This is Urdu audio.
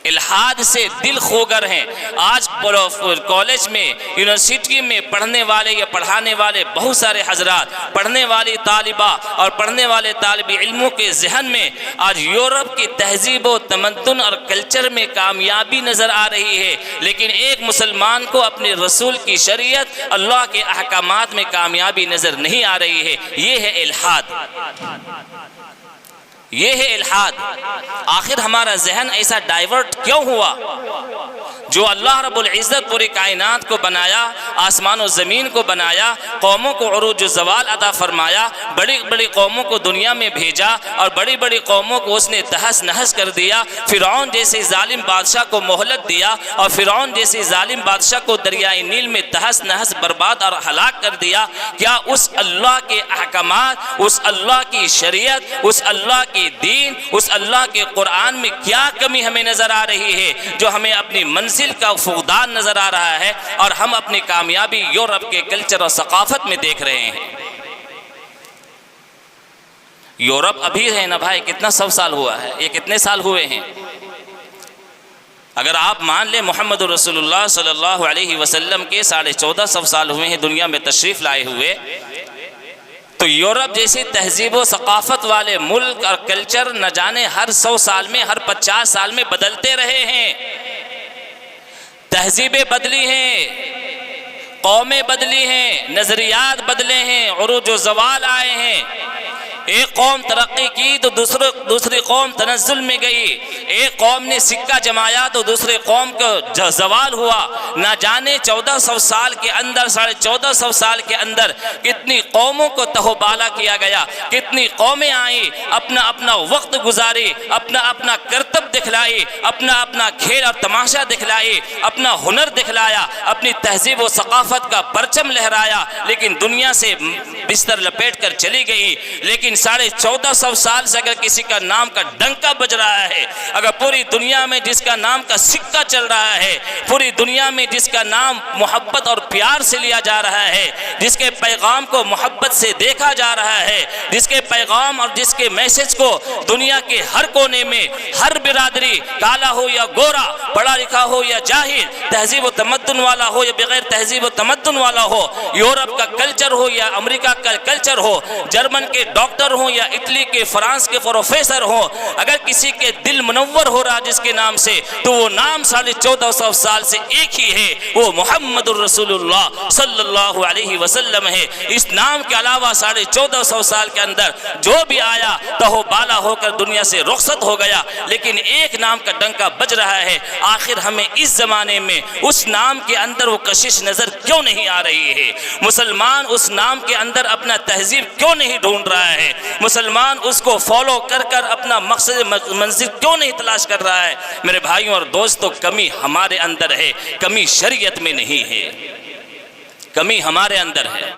الحاد سے دل خوگر ہیں۔ آج کالج میں، یونیورسٹی میں پڑھنے والے یا پڑھانے والے بہت سارے حضرات، پڑھنے والی طالبہ اور پڑھنے والے طالب علموں کے ذہن میں آج یورپ کی تہذیب و تمدن اور کلچر میں کامیابی نظر آ رہی ہے، لیکن ایک مسلمان کو اپنے رسول کی شریعت، اللہ کے احکامات میں کامیابی نظر نہیں آ رہی ہے۔ یہ ہے الحاد، یہ ہے الحاد۔ آخر ہمارا ذہن ایسا ڈائیورٹ کیوں ہوا؟ جو اللہ رب العزت پوری کائنات کو بنایا، آسمان و زمین کو بنایا، قوموں کو عروج و زوال عطا فرمایا، بڑی بڑی قوموں کو دنیا میں بھیجا اور بڑی بڑی قوموں کو اس نے تہس نہس کر دیا۔ فرعون جیسے ظالم بادشاہ کو مہلت دیا اور فرعون جیسے ظالم بادشاہ کو دریائے نیل میں تہس نہس برباد اور ہلاک کر دیا۔ کیا اس اللہ کے احکامات، اس اللہ کی شریعت، اس اللہ کی دین، اس اللہ کے قرآن میں کیا کمی ہمیں نظر آ رہی ہے جو ہمیں اپنی منزل کا فقدان نظر آ رہا ہے اور ہم اپنی کامیابی یورپ کے کلچر اور ثقافت میں دیکھ رہے ہیں؟ یورپ ابھی ہے نا بھائی، کتنا 100 سال ہوا ہے، یہ کتنے سال ہوئے ہیں؟ اگر آپ مان لیں محمد رسول اللہ صلی اللہ علیہ وسلم کے 1450 سال ہوئے ہیں دنیا میں تشریف لائے ہوئے، تو یورپ جیسی تہذیب و ثقافت والے ملک اور کلچر نہ جانے ہر 100 سال میں، ہر 50 سال میں بدلتے رہے ہیں۔ تہذیبیں بدلی ہیں، قومیں بدلی ہیں، نظریات بدلے ہیں، عروج و زوال آئے ہیں۔ ایک قوم ترقی کی تو دوسری قوم تنزل میں گئی، ایک قوم نے سکہ جمایا تو دوسری قوم کو زوال ہوا۔ نہ جانے 1400 سال کے اندر، 1450 سال کے اندر کتنی قوموں کو تہو بالا کیا گیا، کتنی قومیں آئیں، اپنا اپنا وقت گزاری، اپنا اپنا کرتب دکھلائی، اپنا اپنا کھیل اور تماشا دکھلائی، اپنا ہنر دکھلایا، اپنی تہذیب و ثقافت کا پرچم لہرایا، لیکن دنیا سے بستر لپیٹ کر چلی گئی۔ لیکن 1450 سال سے اگر کسی کا نام کا ڈنکا بج رہا ہے، اگر پوری دنیا میں جس کا نام کا سکہ چل رہا ہے، پوری دنیا میں جس کا نام محبت اور پیار سے لیا جا رہا ہے، جس کے پیغام کو محبت سے دیکھا جا رہا ہے، جس کے پیغام اور جس کے میسج کو دنیا کے ہر کونے میں ہر برادری، کالا ہو یا گورا، پڑھا لکھا ہو یا جاہل، تہذیب و تمدن والا ہو یا بغیر تہذیب و تمدن والا ہو، یورپ کا کلچر ہو یا امریکہ کا کلچر ہو، جرمن کے ڈاکٹر ہوں یا اٹلی کے، فرانس کے پروفیسر ہوں، اگر کسی کے دل منور ہو رہا جس کے نام سے، تو وہ نام 1450 سال سے ایک ہی ہے، وہ محمد الرسول اللہ صلی اللہ علیہ وسلم ہے۔ اس نام کے علاوہ 1450 سال کے اندر جو بھی آیا تہو بالا ہو کر دنیا سے رخصت ہو گیا، لیکن ایک نام کا ڈنکا بج رہا ہے۔ آخر ہمیں اس زمانے میں اس نام کے اندر وہ کشش نظر کیوں نہیں آ رہی ہے؟ مسلمان اس نام کے اندر اپنا تہذیب کیوں نہیں ڈھونڈ رہا ہے؟ مسلمان اس کو فالو کر کر اپنا مقصد منزل کیوں نہیں تلاش کر رہا ہے؟ میرے بھائیوں اور دوستوں، کمی ہمارے اندر ہے، کمی شریعت میں نہیں ہے، کمی ہمارے اندر ہے۔